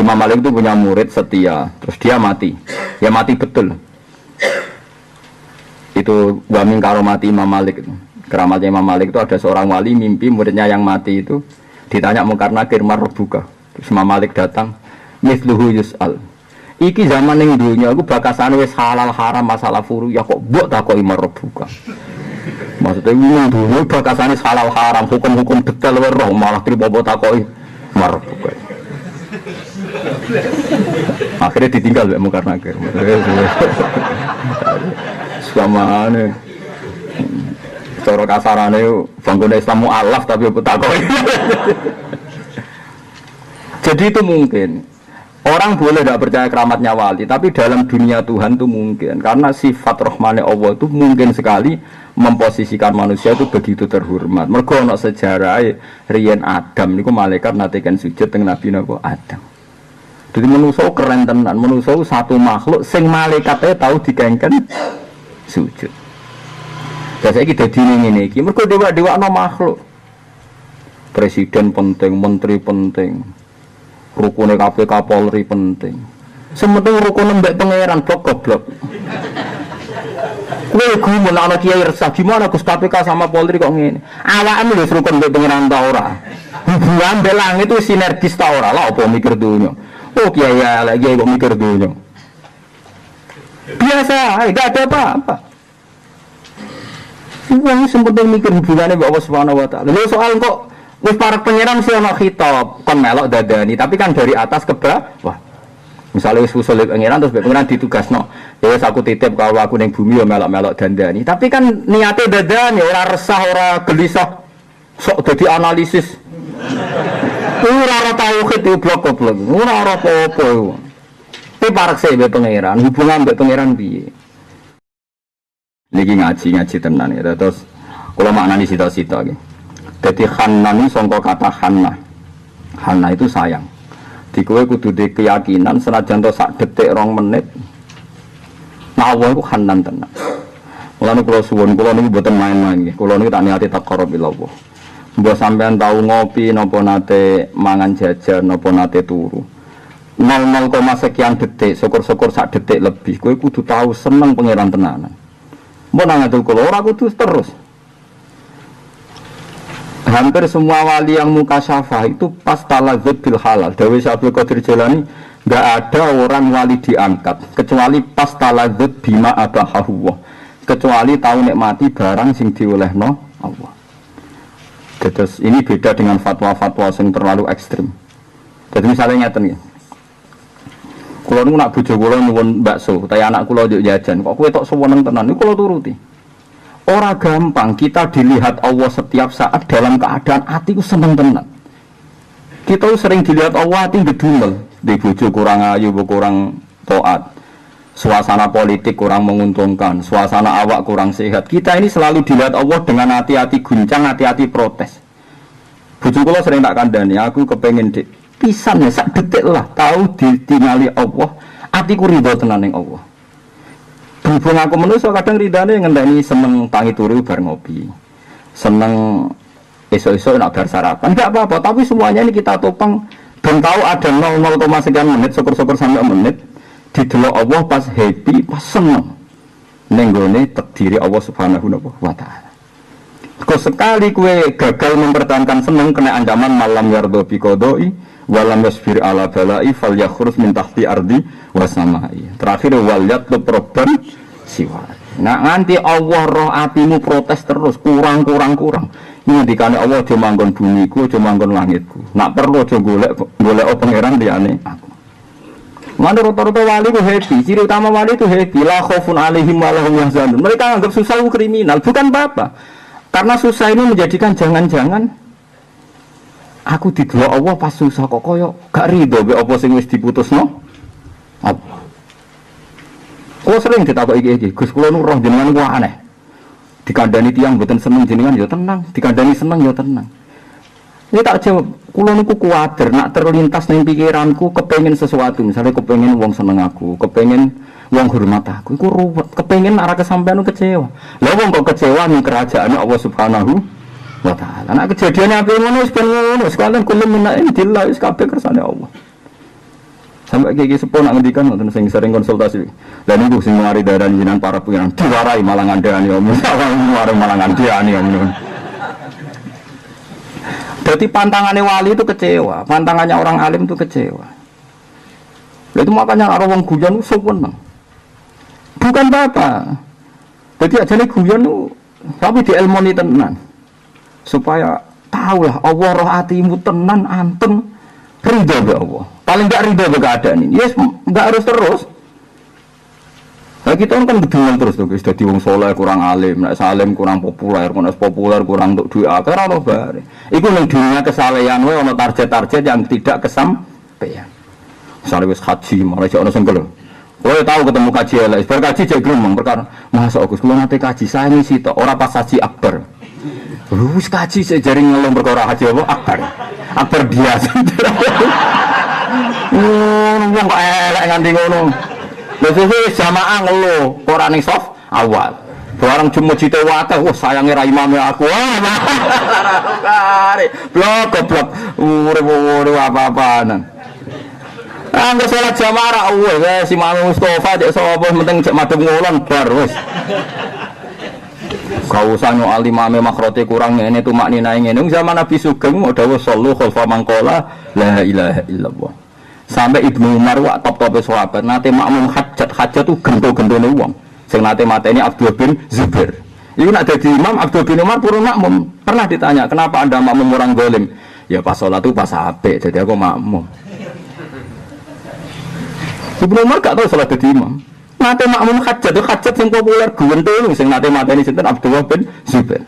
Imam Malik itu punya murid setia, terus dia mati. Ya mati betul. Itu wamin karomati Imam Malik itu. Keramatnya Imam Malik itu ada seorang wali mimpi muridnya yang mati itu ditanya Mungkar Nakir marbuka. Terus Imam Malik datang, misluhu yus'al. Iki zaman ning dunya aku bakasane wis halal haram masalah furu ya kok mbok takoki marbuka. Maksudnya ning dunya bakasane halal haram hukum-hukum detail weruh malah trimo mbok takoki marbuka. Akhirnya ditinggal Mbak Mungkar Nakir. Samane cara kasarane bangun Islam mu'alaf tapi aku takoki. Jadi itu mungkin. Orang boleh tidak percaya keramatnya wali, tapi dalam dunia Tuhan itu mungkin. Karena sifat rahmane Allah itu mungkin sekali memposisikan manusia itu begitu terhormat. Mergo ana sejarah riyen Adam niku malaikat natekan sujud teng Nabi Adam. Jadi manusia keren tenan, manusia satu makhluk sing malaikatnya tahu dikengken sujud. Biasa kita dini iki, mergo dewa-dewa ana makhluk. Presiden penting, menteri penting, rukune KPK Polri penting. Sementing rukun mbek pangeran goblok. Kowe gumun ana kiai resah gimana Gus KPK sama Polri kok ngene. Awakmu wis rukun mbek pangeran ta ora? Hubungan mbek langit itu sinergis ta ora? Lah apa mikir dunya? Oh kiai lagi kok mikir dunya. Biasa, enggak ada apa-apa. Wong sempet mikir hubungannya mbek Allah Subhanahu wa taala. Lha soal kok wis para pangeran sih ana khitab kon melok dadani, tapi kan dari atas ke bawah. Misalnya wis usul pangeran terus pangeran ditugasno, ya wis aku titip kalau aku ning bumi ya melok-melok dandani. Tapi kan niate dadani ora resah, ora gelisah. Sok dadi analisis. Ora tauhid itu blok-blok. Ora apa-apa iku. Tapi parekse mbek pangeran, hubungan mbek pangeran piye? Niki ngaji tenan ya. Terus kula maknani sita-sita iki. Dadi Hannan ini sangka kata Hanna. Hanna itu sayang. Di kowe kudu duwe keyakinan senajan to sak detik 2 menit. Nah Allah iku Hannan tenan. Mulane kula suwun kula niku mboten main-main nggih. Kula niku tak niati taqarrub ila Allah. Mbok sampean tau ngopi napa nate mangan jajan napa nate turu. 0,0 sekian detik, syukur-syukur sak detik lebih. Kowe kudu tahu seneng pangeran tenanan. Mbok nang ngatul kula ora kudu terus. Hampir semua wali yang mukasyafah itu pas taladzud bil halal. Dawi Syaikhul Qadir Jilani enggak ada orang wali diangkat kecuali pas taladzud bima abahahu. Kecuali tahu nikmati barang sing diolehno Allah. Terus ini beda dengan fatwa-fatwa yang terlalu ekstrim. Jadi misalnya ngeten nggih. Kula niku nak bojo kula nyuwun bakso, utawa anak kula njuk jajan, kok kowe tok suweneng tenan niku kula turuti. Ora gampang kita dilihat Allah setiap saat dalam keadaan hatiku seneng tenan. Kita sering dilihat Allah hati gedumel, di bojo kurang ayu, kurang taat. Suasana politik kurang menguntungkan, suasana awak kurang sehat. Kita ini selalu dilihat Allah dengan hati-hati guncang, hati-hati protes. Bojo kula sering tak kandhani, aku kepengin dik pisan ya sak detik lah tahu ditingali Allah, hatiku ridho tenan ning Allah. Berhubung aku manusia kadang ridane ngenteni seneng tangi turu bar ngopi. Seneng esok-esok nak bar sarapan. Enggak apa-apa, tapi semuanya ini kita topang dan tahu ada 0,0 sekian menit, syukur-syukur sampai menit didelok Allah pas happy, pas seneng. Ning gone takdiri Allah Subhanahu wa taala. Kok sekali kue gagal mempertahankan seneng kena ancaman malam yardo bi qodoi walam yasbir ala balai fal yakhrus min tahti ardi wasamai. Terakhir wal yatlub robban siwa. Nah nganti Allah roh atimu protes terus kurang. Ini dikane Allah aja manggon bumiku, aja manggon langitku. Nak perlu aja golek pangeran liyane aku. Mana rata-rata wali itu happy. Ciri utama wali itu happy. La khaufun alaihim wa lahum yahzanun. Mereka anggap susah itu kriminal, bukan apa-apa. Karena susah ini menjadikan jangan-jangan aku didelok Allah pas susah kok koyo gak rido be apa sing wis diputusno. Apa? Kok sering ditakoki iki, Gus kula nu roh jenengan ku aneh. Dikandani tiyang mboten seneng jenengan ya tenang, dikandani seneng ya tenang. Ini tak jawab, kula niku kuwatir nak terlintas ning pikiranku kepengin sesuatu, misalnya kepengin wong seneng aku, kepengin wong hormat aku, iku ruwet, kepengin arah kesampean kecewa. Lah wong kok kecewa ning kerajaan Allah Subhanahu wa taala. Nek kejadiane ape ngono wis ben ngono, sekalian kulo menak indillah wis kabeh kersane Allah. Sampai kayak sepuh nak ngendikan ngoten sing sering konsultasi. Lah niku sing ngari daran jinan para pengiran diwarai malah ngandani om. Malah ngandani om. Jadi pantangannya wali itu kecewa, pantangannya orang alim itu kecewa. Itu makanya orang guyon itu seneng. Bukan apa. Jadi aja nih guyon itu, tapi di ilmu ini tenan. Supaya tahulah Allah roh hatimu tenan anteng ridho be Allah. Paling enggak ridho be keadaan ini. Yes, enggak harus terus. Nah, kita kan gedungan terus tuh, sudah diwong soleh kurang alim, nek salim kurang populer, kurang untuk duit akeh ora bare. Iku ning dunia kesalehan wae ana target-target yang tidak kesampaian. Misale wis haji, malah ono sing gelo. Kowe tahu ketemu kaji elek, bar kaji jek gremeng perkara. Masa Gus kula nate kaji saya ngisi tok, ora pas haji akbar. Wis kaji sik jaring ngelong perkara haji apa akbar. Akbar biasa. Wong kok elek nganti ngono. Biasanya jamaah ngeluh, orang ning soft awal. Barang cuma cita wata, wah sayangnya imamnya aku. Blok, urip apa-apaan. Angger salat jamaah ra si Imam Mustofa cek sapa penting cek madhep ngulon bar wis. Kau usah nyoal imame makrote kurang ngene tumakninae ngene. Zaman Nabi Sugeng mau dawuh sallu khalfa mangqala la ilaha illallah. Sampai Ibnu Umar wak top-top sahabat nate makmum hajat tuh gento-gentone wong sing nate mateni Abdul bin Zubair. Iku nak dadi imam Abdul bin Umar purun makmum. Pernah ditanya, "Kenapa Anda makmum orang zalim?" Ya pas salat itu pas apik, jadi aku makmum. Ibnu Umar gak tahu salat dadi imam. Nate makmum hajat sing populer gento sing nate mateni sinten Abdul bin Zubair.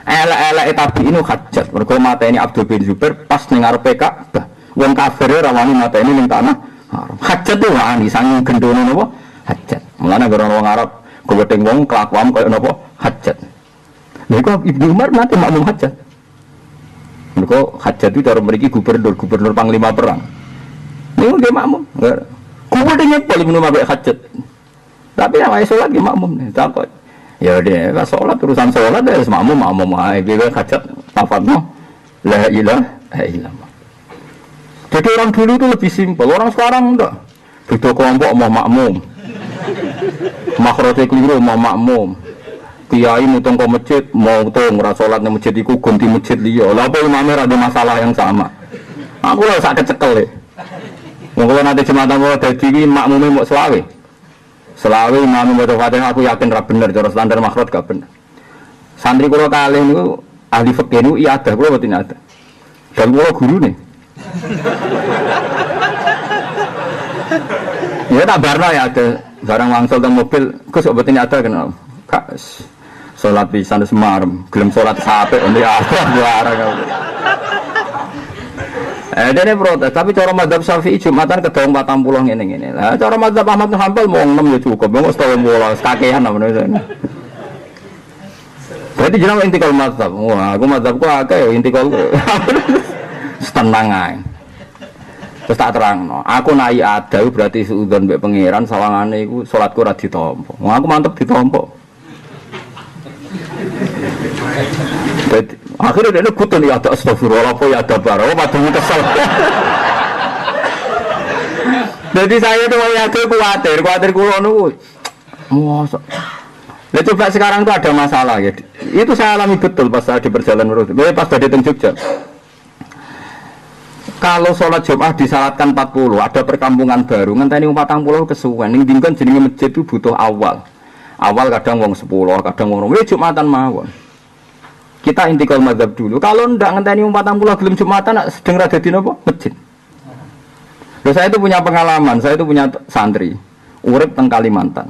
Elek-elek tabi'in hajat, mergo mateni Abdul bin Zubair pas ning ngarepe Ka'bah. Wong kafir ora wani mateni ning tanah haram. Hajat tuh wani saking gendone napa? Hajat. Mulane gara wong Arab gowedeng wong kelakuan koyo napa? Hajat. Lha iku Ibnu Umar nate makmum hajat. Mergo hajat itu cara mriki gubernur panglima perang. Niku nggih makmum. Gowedenge paling Ibnu Umar hajat. Tapi yang wae salat nggih makmum nih, takut. Ya deh, pas salat urusan salat ya makmum ae dhewe hajat tafadno. La ilaha illallah. Jadi orang dulu itu lebih simpel, orang sekarang enggak. Beda kelompok mau makmum, makrote keliru mau makmum, kiai mutong ke masjid mau tong rasolat di masjid itu ganti masjid liya. Lah apa imamnya ada masalah yang sama? Aku lah sakit cekel deh. Kalau nanti jemaatan mau jadi makmumnya mau selawe imamnya mau Fatihah aku yakin rap bener, cara standar makrot gak bener. Santri kalau kalian itu ahli fikih itu iya ada, kalau betul ada. Dan kalau guru nih. Ya tak barno ya ada barang wangsul dan mobil Gus obat ini ada kenal Kak sholat pisan semarem gelem sholat sampai ini ada barang dene protes tapi cara mazhab Syafi'i Jumatan kedong 40 ngene lah cara mazhab Ahmad bin Hanbal mau 6 ya cukup mau 30 kakehan namanya berarti jeneng intikal mazhab wah aku mazhabku akeh ya intikal tenang ae. Terus tak terangno, aku naik ada berarti suudzon mbek pangeran sawangane iku salatku ora ditampa. Wong aku mantep ditampa. Akhirnya dia kutun ya ada astagfirullah apa ya ada barang padahal kesel. Jadi saya tuh ya khawatir kula niku. Mosok. Nah, coba sekarang tuh ada masalah ya. Itu saya alami betul pas saya di perjalanan pas dari Jogja. Kalau sholat Jumat disalatkan 40, ada perkampungan baru, ngenteni 40 kesuwen. Ning dingkon jenenge masjid itu butuh awal. Awal kadang wong 10, kadang wong 20. Jumatan mawon. Kita intikal mazhab dulu. Kalau ndak ngenteni 40 gelem Jumatan sedeng ra dadi napa? Masjid. Loh, saya itu punya pengalaman, saya itu punya santri urip teng Kalimantan.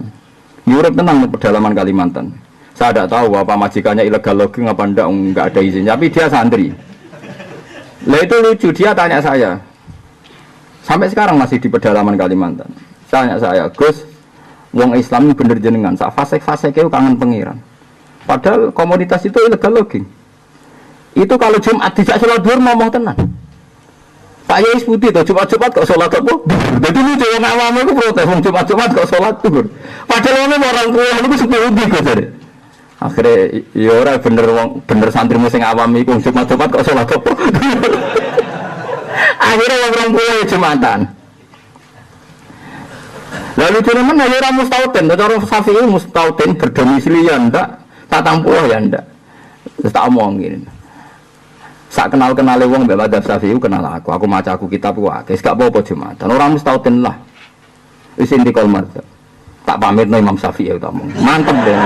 Urip tenang pedalaman Kalimantan. Saya tidak tahu apa majikannya ilegal logging apa enggak ada izin, tapi dia santri. Lah itu lucu, dia tanya saya. Sampai sekarang masih di pedalaman Kalimantan. Tanya saya, Gus, wong Islam ini bener jenengan, sak fasek-fasek itu kangen pengiran. Padahal komoditas itu illegal logging. Itu kalau Jumat tidak sholat duhur ngomong tenang. Pak Yais Putih tuh Jumat kok sholat apa? Jadi lucu yang awam itu protes, Jumat kok sholat duhur. Padahal orang tua itu sepuluh kok jadi. Akhirnya ya ora bener santrimu sing awam iku Jumat kok salat apa. Akhirnya orang tua Jumatan. Lalu cuman ya ora mustautin, cara Syafi'i mustautin berdomisili ya ndak, tak tampuh ya ndak. Terus tak omongin. Sak kenal-kenale wong mbek madzhab Syafi'i kenal aku maca aku kitab ku akeh, gak apa-apa Jumatan. Ora mustautin lah. Wis intikal madzhab. Tak pamitno Imam Syafi'i tak omong. Mantep deh.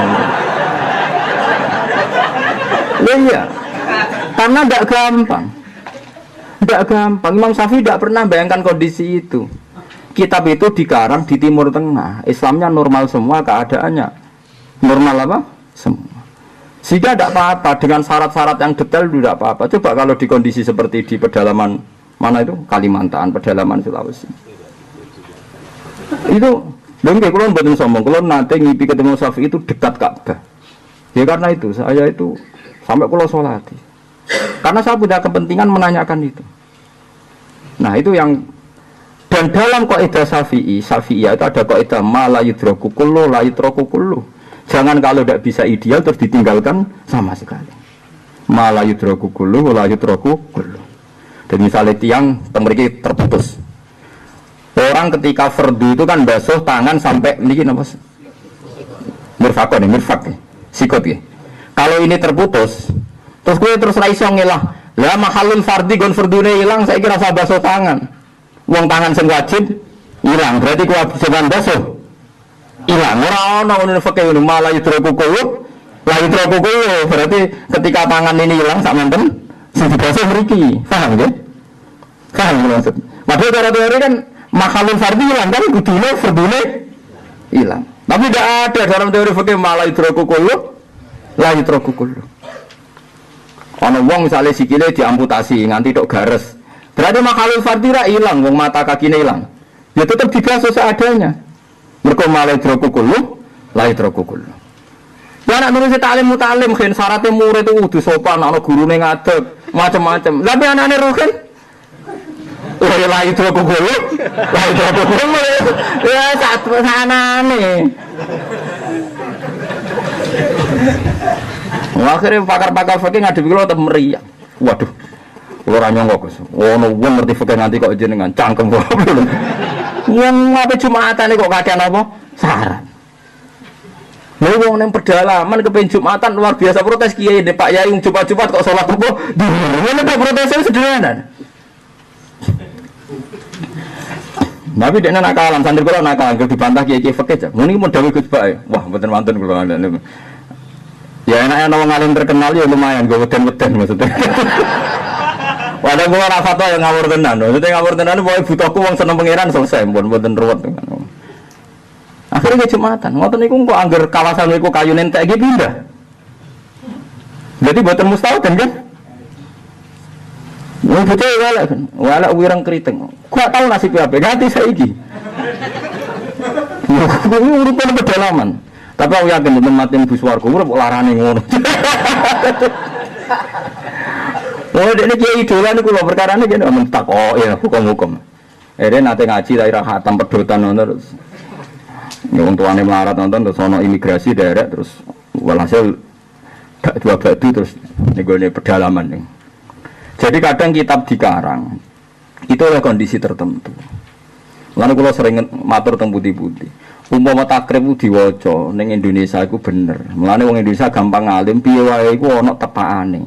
Iya. Karena tidak gampang. Tidak gampang. Imam Syafi'i tidak pernah bayangkan kondisi itu. Kitab itu dikarang di Timur Tengah. Islamnya normal semua keadaannya. Normal apa? Semua. Sehingga tidak apa-apa. Dengan syarat-syarat yang detail itu tidak apa-apa. Coba kalau di kondisi seperti di pedalaman mana itu? Kalimantan, pedalaman Sulawesi. Itu, lho kalau mboten sombong, kalau nanti ngipi ketemu Syafi'i itu dekat Ka'bah. Ya karena itu, saya itu sampai kalau sholati. Karena saya punya kepentingan menanyakan itu. Nah itu yang, dan dalam kaidah Syafi'iyah itu ada kaidah ma la yudraku kullu la yutraku kullu. Jangan kalau tidak bisa ideal terus ditinggalkan sama sekali. Ma la yudraku kullu la yutraku kullu. Dan misalnya tiang temriki terputus. Orang ketika fardu itu kan basuh tangan sampai ini apa? Mirfak ya. Sikut ya. Kalau ini terputus, terus gue terus raiso ngilah. Lah mahalul fardi gon fardune hilang, saya kira rasa basuh tangan. Wong tangan sing wajib hilang, berarti kewajiban basuh hilang. Ora ono ngono fakih ngono malah yutraku kullu, la yutraku kullu. Berarti ketika tangan ini hilang sak menten sing dibasuh mriki. Paham ya? Paham maksud. Padahal cara-cara kan mahalul fardi hilang kan kudune fardune hilang. Tapi tidak ada dalam teori fikih malah yutraku kullu, la yutraku kullu. Ana wong misale sikile diamputasi nganti tok gares. Berarti mahalul fardi ra ilang, wong mata kakine ilang. Ya tetap dibasuh seadanya. Mergo malah yutraku kullu, la yutraku kullu. Ya anak nulis taklim mutalim kan syaratnya murid itu kudu sopan, ana gurune ngadeg, macam-macam. Tapi anane rohen la yutraku kullu, la yutraku kullu. Ya sak sanane. Akhirnya pakar-pakar fikih ngadepi kula tetep meriang. Waduh. Kula ora nyangka Gus. Ono wong ngerti fikih nanti kok jenengan cangkem kok. Wong apa Jumatan kok kakean apa? Syarat. Lha wong ning pedalaman kepen Jumatan luar biasa protes kiai Pak Yai Jumat-Jumat kok salat apa? Ngene kok protesnya sederhana. Tapi dia nakalan, santri kula nakalan, dibantah kiai-kiai fikih. Ngono iki mau dawuh Gus Pak. Wah, mboten wonten kula. Ya enaknya orang alim terkenal ya lumayan, gue weden-weden maksudnya. Wadah gue orang fatwa yang ngawur tenan, maksudnya ngawur tenan boleh butuhku uang seneng pangeran selesai, bukan ruwet. Akhirnya gue Jumatan, ngoten niku kok angger kawasan niku kayu nentek iki pindah. Jadi buatan mustahil kan? Wong bocah walak kan, walak wireng keriting. Gak tahu nasibnya apa, ganti saiki. Ini urutan pedalaman. Tapi aku yakin itu matiin bus warga, udah larane ngono. Oh, ini kiai idola ini kalau perkara ini gini, mentak, oh iya, hukum-hukum. Dia nanti ngaji dari hatam pedotan nonton terus. Yang tuannya melarat nonton terus sono imigrasi daerah terus walhasil dua batu terus ini pedalaman nih. Jadi kadang kitab dikarang itu oleh kondisi tertentu. Lalu kalau sering matur teng putih-putih. Umpama takrib diwaca ning Indonesia iku bener. Mulane wong Indonesia gampang alim piye wae iku ana tepakane.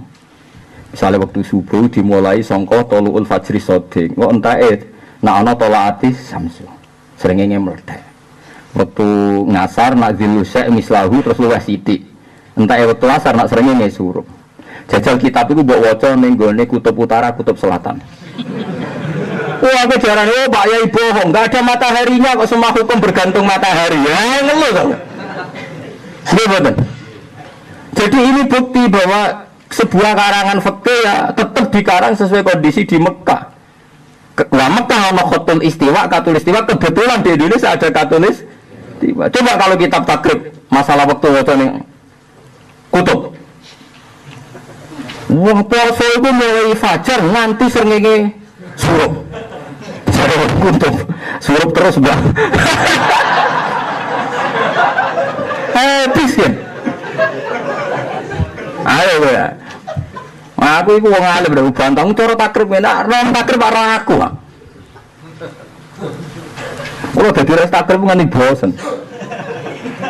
Misale wektu subuh dimulai sangka tuluul fajri shadiq. Kok entake nek ana tolaati samsu. Srengenge mlethek. Wektu ngasar nak zilusek mislahu terus luwih sithik. Entake wektu asar nak srengenge surup. Jajal kitab iku mbok waca ning gone kutub utara, kutub selatan. Wah, aku jarang, oh Pak Yai bohong, nggak ada mataharinya kok semua hukum bergantung matahari. Ya, ngeluh kan? Betul. Jadi ini bukti bahwa sebuah karangan fikih ya tetap dikarang sesuai kondisi di Mekah. Nah, Mekah ada khotul istiwa, katul istiwa, kebetulan di Indonesia ada katul istiwa. Coba kalau kitab takrib masalah waktu nih kutub. Wong poso itu mulai fajar nganti srengenge surup. Kutub surup terus bang. Habis kan? Ayo ya. Aku itu wong alim udah bantang cara takrib enak, rom takrib arah aku. Kalau dadi res takrib nganti bosen.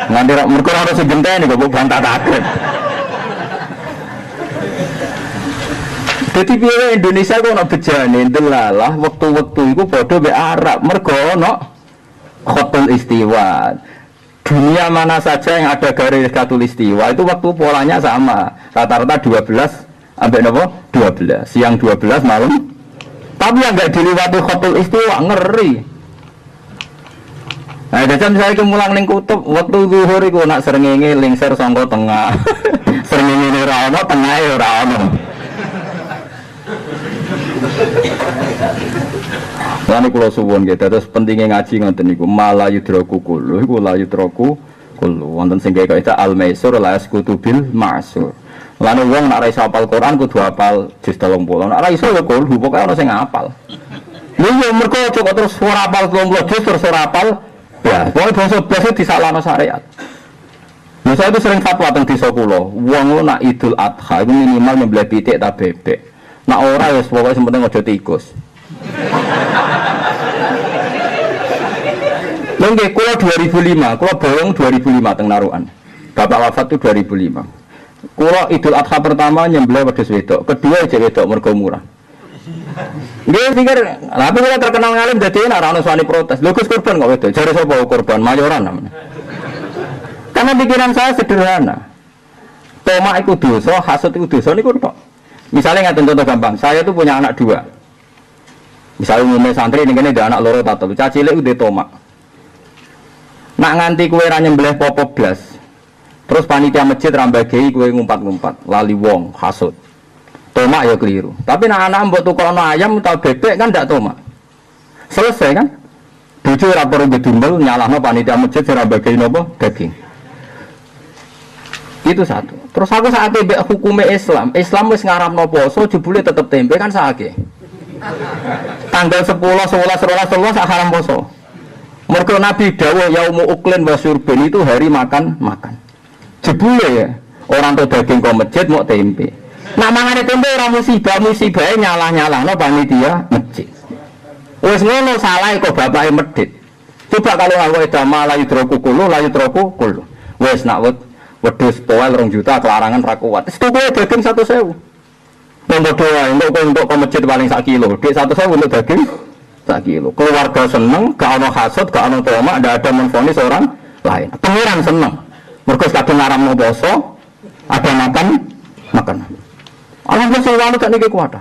Nganti mergo ora sing genteni kok bantah takrib. Dadi piye Indonesia kok ana bejane delalah wektu-wektu iku padha mek Arab mergo ana khotul istiwa. Dunia mana saja yang ada garis khatulistiwa itu waktu polanya sama, rata-rata 12 sampai berapa? 12, siang 12 malam. Tapi yang nggak dilewati khatul istiwa ngeri. Nah, jadi saya kemulang ning kutub waktu zuhur iku nak srengenge lingser sangka tengah. Srengenge ora ono, tengahe ora ono. Lan kula suwun nggih terus pentingnya ngaji ngoten niku mala yudraku kullu iku la yudraku kullu wonten sing kaya al-maisur la yasqutu bil ma'sur. Lan wong nek ora iso hafal Quran kudu hafal juz 30. Nek ora iso ya kullu pokoke ana sing hafal. Lha yo mergo kok terus ora hafal 30 juz terus ora hafal ya pokoke basa disalahno syariat. Nah, saya itu sering fatwa teng desa kula, wong nak Idul Adha itu minimal nyembelih pitik ta bebek. Nak ora ya pokoke sing penting aja tikus. Lengke kula 2005, kula bolong 2005 teng Narukan. Bapak wafat itu 2005. Kula Idul Adha pertama nyembelih wedhus wedok, kedua cewek wedok mergo murah. Nggih pikir, tapi kula terkenal ngalim dadi ora ono suami protes. Lho Gus korban kok wedok, jare sapa korban mayoran namanya. Karena pikiran saya sederhana. Tomak iku dosa, hasud iku dosa niku tok. Misalnya ngaten contoh gampang, saya tuh punya anak 2. Misalnya umumnya santri ini ada anak loro tato, cacile udah tomak. Nak nganti kue nyembelih popok blas, terus panitia masjid rambagei kue ngumpat-ngumpat, lali wong hasud. Tomak ya keliru. Tapi nak anak mbok tukono ayam atau bebek kan ndak tomak. Selesai kan? Bojo ora perlu bedumel nyalahno panitia masjid rambagei nopo daging. Itu satu. Terus aku saat tempe hukumnya Islam wis ngaramno poso jebule tetep tempe kan saake. Tanggal 10, 11, 12 haram poso. Mergo Nabi dawuh yaumu uklin wa syurbin itu hari makan. Jebule ya, orang tuh daging kok masjid mau tempe. Nah mangane tempe ora musibah nyalah-nyalahno panitia masjid. Wis ngono salah kok bapake medhit. Coba kalau aku edama la yudroku kullu. Wis nak wedhus toel 2 juta kelarangan ra kuat. Wis tuku daging 100.000. Untuk ke masjid paling 1 kilo. Dik 100.000 untuk daging 1 kilo. Keluarga seneng, gak ono hasud, gak ono tomak, ndak ada menfonis orang lain. Pengiran seneng. Mergo kadung ngaramno poso, ada makan. Alhamdulillah selalu gak niki kuat.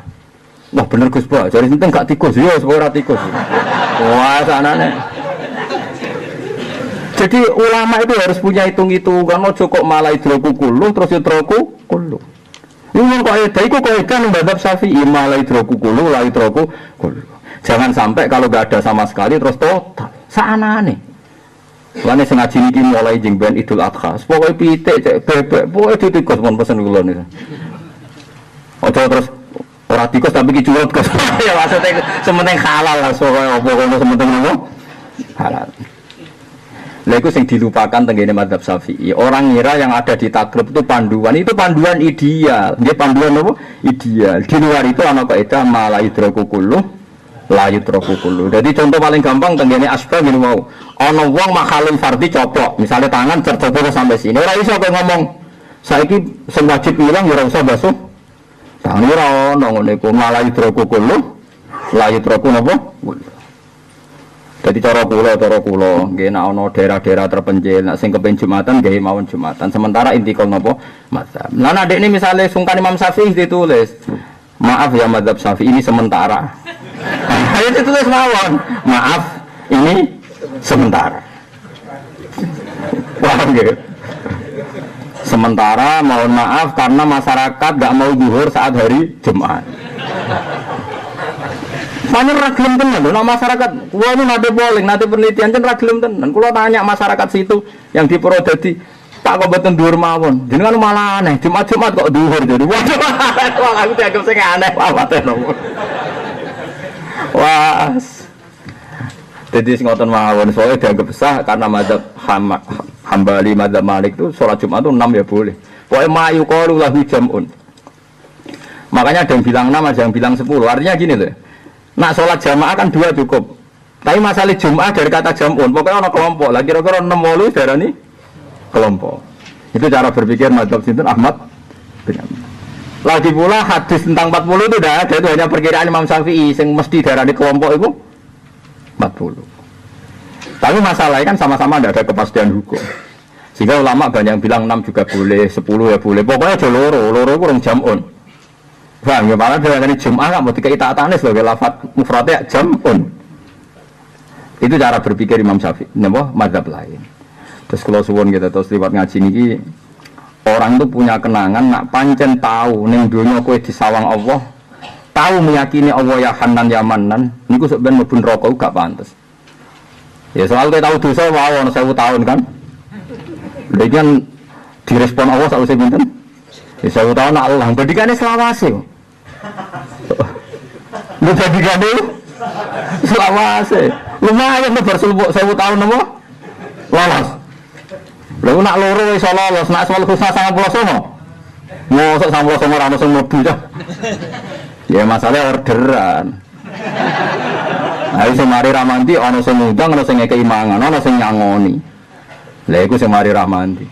Wah bener Gus Ba, jare penting gak tikus yo ora tikus. Wah sanane. Jadi ulama itu harus punya hitung-hitungan, ojo kok malah idroku kullu terus idroku kullu. Ini kaidah iku kaidah nang mazhab Syafi'i malah idroku kullu la idroku kullu. Jangan sampai kalau enggak ada sama sekali terus total. Saanane. Lane sing ngaji niki mulai jeng ben Idul Adha. Pokoke pitik cek bebek, pokoke tikus pun pesen kula niku. Ojo terus ora tikus tapi ki curut Gus. Ya maksudnya sementing halal lah soalnya apa kono sementing nopo? Halal. Lah iku sing dilupakan tenggene mazhab Syafi'i. Orang ngira yang ada di takrib itu panduan ideal. Dia panduan apa? Ideal. Di luar itu ana kaidah mala idraku kullu la yudraku kullu. Jadi contoh paling gampang tenggene asbab ngene mau. Ana wong makhalul fardhi coplok, misalnya tangan tercoplok sampai sini. Ora iso kok ngomong saiki sing wajib ilang ya ora usah basuh. Tangan ora ono ngene iku mala idraku kullu la yudraku napa? Jadi cara kula nggih nek ana daerah-daerah terpencil nek sing kepen Jumatan nggih mawon Jumatan. Sementara intikal napa mazhab. Lah nek ini misalnya sungkan Imam Syafi'i ditulis, maaf ya mazhab Syafi'i ini sementara. Ayo ditulis mawon, maaf ini sementara. Wah nggih. Sementara mohon maaf karena masyarakat enggak mau zuhur saat hari Jumat. Mana ragilem tenan lho, masyarakat, wah ini nanti penelitian kan ragilem tenan. Kalau tanya masyarakat situ yang di Purwodadi, Pak kok mboten dhuwur mawon. Jenengan malah aneh, Jumat kok dhuwur jadi. Wah, aku dianggap sing aneh apa nopo. Wah. Jadi sing ngoten mawon, soalnya dianggap sah karena mazhab Hambali, mazhab Malik itu sholat Jumat itu 6 ya boleh. Pokoknya mayu qalu lahu jam'un. Makanya ada yang bilang 6, ada yang bilang 10. Artinya gini loh. Nak sholat jamaah kan 2 cukup. Tapi masalah Jum'ah dari kata jam'un, pokoknya ada kelompok. Lah kira-kira 6 darah ini kelompok. Itu cara berpikir mazhab sinten Ahmad bin Hanbal. Lagi pula hadis tentang 40 itu tidak ada, itu hanya perkiraan Imam Syafi'i yang mesti darah di kelompok itu 40. Tapi masalahnya kan sama-sama tidak ada kepastian hukum. Sehingga ulama banyak yang bilang 6 juga boleh, 10 ya boleh. Pokoknya ada loro kurang jam'un. Paham ya, malah dari Jum'ah kan mau dikai ta'atane sebagai lafaz mufradnya jam'un. Itu cara berpikir Imam Syafi'i, napa mazhab lain. Terus kalau suwun kita terus lewat ngaji niki, orang itu punya kenangan nak pancen tahu ning donya kowe disawang Allah, tahu meyakini Allah ya Hanan ya Manan, niku sok ben mlebu neraka gak pantes. Ya soal kowe tahu dosa wae ono 1000 tahun kan. Lha iki kan direspon Allah sakwise pinten? Ya 1000 tahun Allah, bedikane selawase. Lu bedikane selawase. Lumayan tuh bersuluk 1000 tahun napa? Lolos. Lha nak loro iso lolos, nak asmaul husna 99. Mosok 99 ora ono sing mlebu ta. Ya masalah orderan. Ayo sing mari ramanti ana sing ngundang, ana sing ngekeki mangan, ana sing nyangoni. Lha iku sing mari ramanti.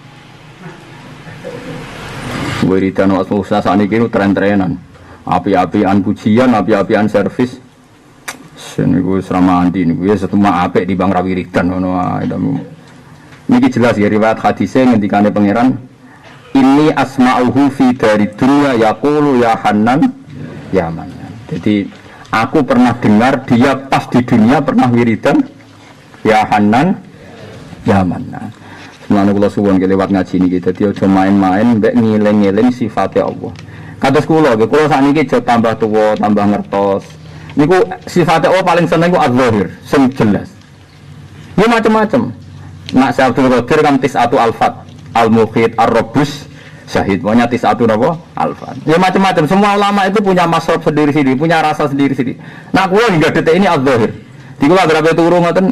Wiridan asmaul husna sakniki tren-trenan. Api-apian pujian, api-apian servis. Niku seramanti niku ya setuma apik di bang rawiridan ngono ae. Niki jelas ya riwayat hadise ngendikane pangeran ini asma'uhu fi dari dunya yaqulu ya Hanan ya Manan. Jadi aku pernah dengar dia pas di dunia pernah wiridan ya Hanan ya Manan. Semono kula suwun lewat ngaji niki dadi aja main-main mbek ngiling-ngiling sifate Allah. Kados kula sakniki aja tambah tuwa, tambah ngertos. Niku sifatnya Allah paling seneng ku az-zahir, sing jelas. Ini macam-macam. Nak Syekh Abdul Qadir kan tis'atu alfat, al-mukhid, ar-rabbus, syahid. Pokoknya tis'atu napa? Alfat. Ya macam-macam. Semua ulama itu punya masrab sendiri-sendiri, punya rasa sendiri-sendiri. Nah, kula hingga detik ini az-zahir. Di kula agrape turu ngoten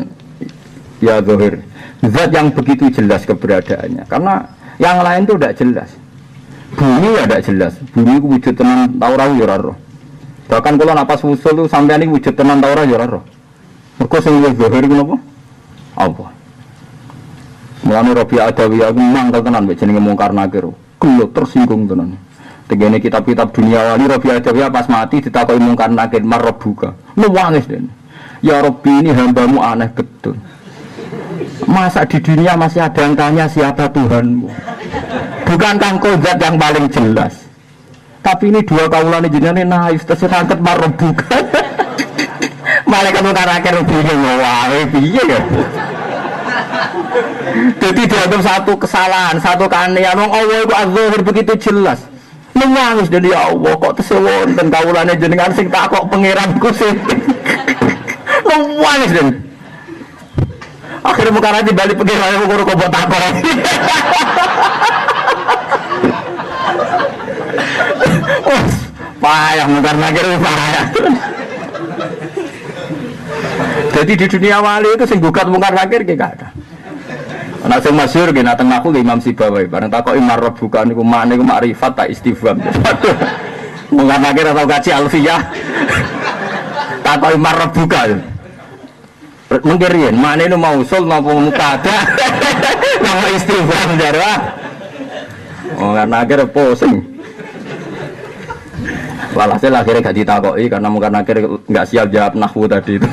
ya zahir. Zat yang begitu jelas keberadaannya. Karena yang lain itu tidak jelas. Bumi ya tidak jelas. Bumi ku wujud tenan ta ora ya ora. Bahkan kalau napas usul itu sampai ini wujud tenan tau ora ya ora. Mergo sing luwih zahir iku napa? Allah. Mulane Rabi Adawi aku mangkel tenan mek jenenge Mungkar Nakir. Kulo tersinggung tenan. Tegene kitab-kitab dunia wali Rabi Adawi pas mati ditakoki Mungkar Nakir marbuka. Nangis den. Ya Rabbi ini hambamu aneh betul. Masa di dunia masih ada yang tanya siapa Tuhanmu? Bukankah engkau zat yang paling jelas? Tapi ini dua kaulan jenenge naif terserangket marbuka. Malaikat Mungkar Nakir bingung wae piye ya. Jadi dianggap satu kesalahan, satu keanehan. Wong Allah itu az-zahir begitu jelas. Nangis dari ya Allah kok tesewon dan kaulane jenengan sing tak kok pangeranku sing. Nangis den. Akhirnya Mungkar Nakir balik pangeran kok kok mbok takon. Payah Mungkar Nakir payah. Jadi di dunia wali itu sing gugat Mungkar Nakir ki gak ada. Ana sing masyhur ki nateng aku ki Imam Sibawi bareng takoki marrab bukan niku makne iku makrifat ta istifham. Mungkar Nakir atau kaji alfiyah. Takoki marrab bukan. Mungkin riyen makne nu mausul napa mutada. Nama istifham jare. Mungkar Nakir pusing. Walhasil akhirnya gak ditakoki karena Mungkar Nakir gak siap jawab nahwu tadi itu.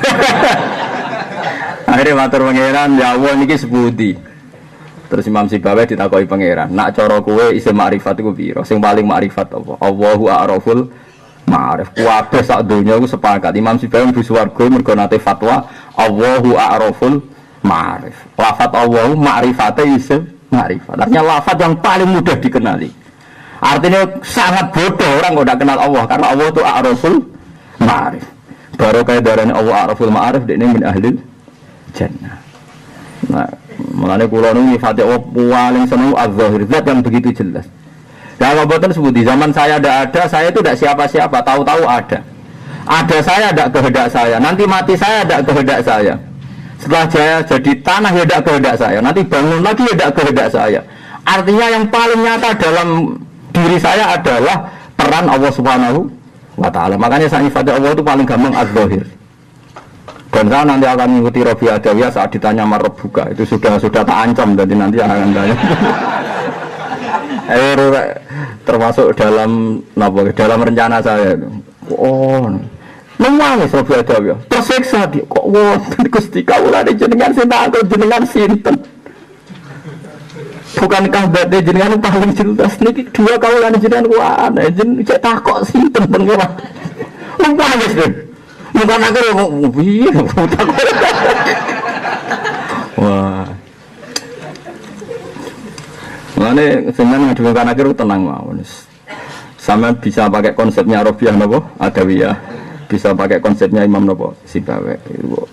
Akhirnya matur pangeran ya Allah niki sepundi. Terus Imam Sibawi ditakoki pangeran, nak cara kowe isim makrifat iku pira? Sing paling makrifat apa? Allahu a'raful ma'arif. Kabeh sak donya iku sepakat. Imam Sibawi mlebu swarga mergo nate fatwa Allahu a'raful ma'arif. Lafaz Allahu ma'rifate isim makrifat. Artinya lafaz yang paling mudah dikenali. Artinya sangat bodoh orang kalau tidak kenal Allah karena Allah itu a'raful ma'arif. Baru kayak darahnya Allah a'raful ma'arif ini min ahlil jannah. Nah, mengenai kulo ini fatih Allah paling senang az-zahir zat yang begitu jelas. Kalau betul sebut di zaman saya ada, saya itu tidak siapa-siapa, tahu-tahu ada. Ada saya tidak kehendak saya, nanti mati saya tidak kehendak saya. Setelah saya jadi tanah ya tidak kehendak saya, nanti bangun lagi ya tidak kehendak saya. Artinya yang paling nyata dalam diri saya adalah peran Allah Subhanahu wa ta'ala. Makanya saya fatih Allah itu paling gampang az-zahir. Dan saya nanti akan mengikuti Robi Adawiyah saat ditanya Marabbuka. Itu sudah tak ancam, jadi nanti akan tanya. Termasuk dalam rencana saya itu. Oh, nangis Robi Adawiyah. Tersiksa dia. Kok wonten Gusti kawula jenengan sinten jenengan sinten? Bukankah badhe jenengan paling jelas niki dua kawula jenengan kuwi ana cek takok sinten pengira. Nangis deh. Bukan aku yang piye wah. Mane seneng ngadewe akhir tenang mawon. Sama bisa pakai konsepnya Robiah napa? Adawiyah. Bisa pakai konsepnya Imam napa? Sibawe.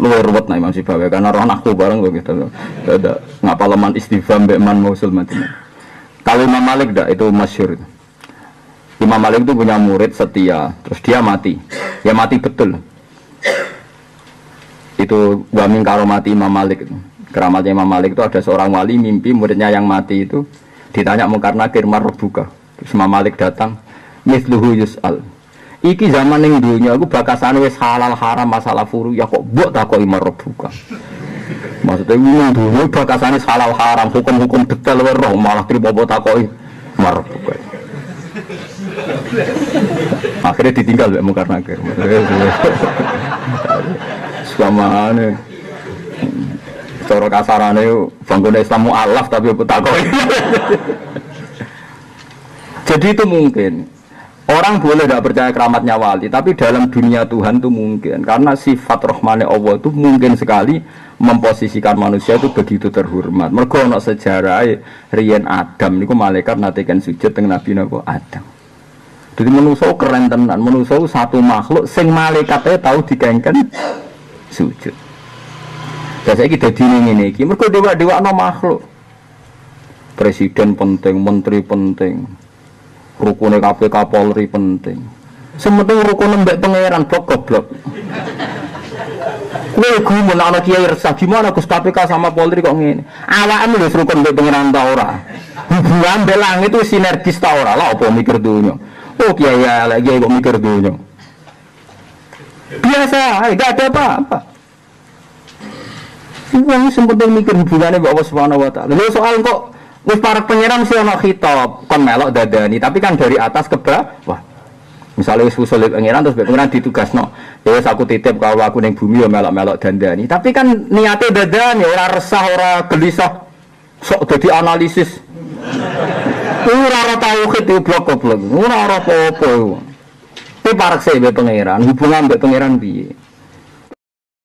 Luwih ruwet nah Imam Sibawe karena roh aku bareng kok gitu. Ada ngapaleman istifham mbek man mausul madinah. Kalau Imam Malik dak itu masyhur. Imam Malik itu punya murid setia, terus dia mati. Ya mati betul. Itu wamin karomati Imam Malik itu. Keramatnya Imam Malik itu ada seorang wali mimpi muridnya yang mati itu ditanya Munkar Nakir Marabbuka. Terus Imam Malik datang, misluhu yus'al. Iki zaman ning dunya aku bakasane wis halal haram masalah furu ya kok mbok takoki Marabbuka. Maksudnya ning dunya bakasane halal haram hukum-hukum detail wae roh malah trimo mbok takoki Marabbuka. Akhirnya ditinggal mbek Munkar Nakir. Samane cara kasarane bangun Islam mualaf tapi takoi. Jadi itu mungkin orang boleh tidak percaya keramatnya wali, tapi dalam dunia Tuhan itu mungkin karena sifat rahmane Allah itu mungkin sekali memposisikan manusia itu begitu terhormat. Mergo ana sejarah riyen Adam niku malaikat natekan sujud teng Nabi Adam. Jadi manusia keren tenan, manusia satu makhluk sing malaikatnya tahu dikengken sujud. Dan saya kita dini ini, mereka dewa no makhluk. Presiden penting, menteri penting, rukun KPK Polri penting. Sementing rukun mbek pangeran blok. Kowe gumun ana kiai resah gimana Gus KPK sama Polri kok ngene. Awakmu wis rukun mbek pangeran ta ora? Hubungan mbek langit itu sinergis ta ora? Lah apa mikir dunya. Oh kiai lagi kok mikir dunya. Biasa, enggak ada apa-apa. Wong sempeting mikir hubungannya mbek Allah Subhanahu wa taala. Lha soal kok wis para pangeran sih ana khitab kon melok dadani, tapi kan dari atas ke bawah. Misalnya wis usul pangeran terus pangeran ditugasno, ya wis aku titip kalau aku ning bumi ya melok-melok dandani. Tapi kan niate dadani ora resah, ora gelisah. Sok dadi analisis. Ora tauhid itu blok-blok. Ora apa-apa. Tapi parak sih mbek pangeran, hubungan mbek pangeran piye?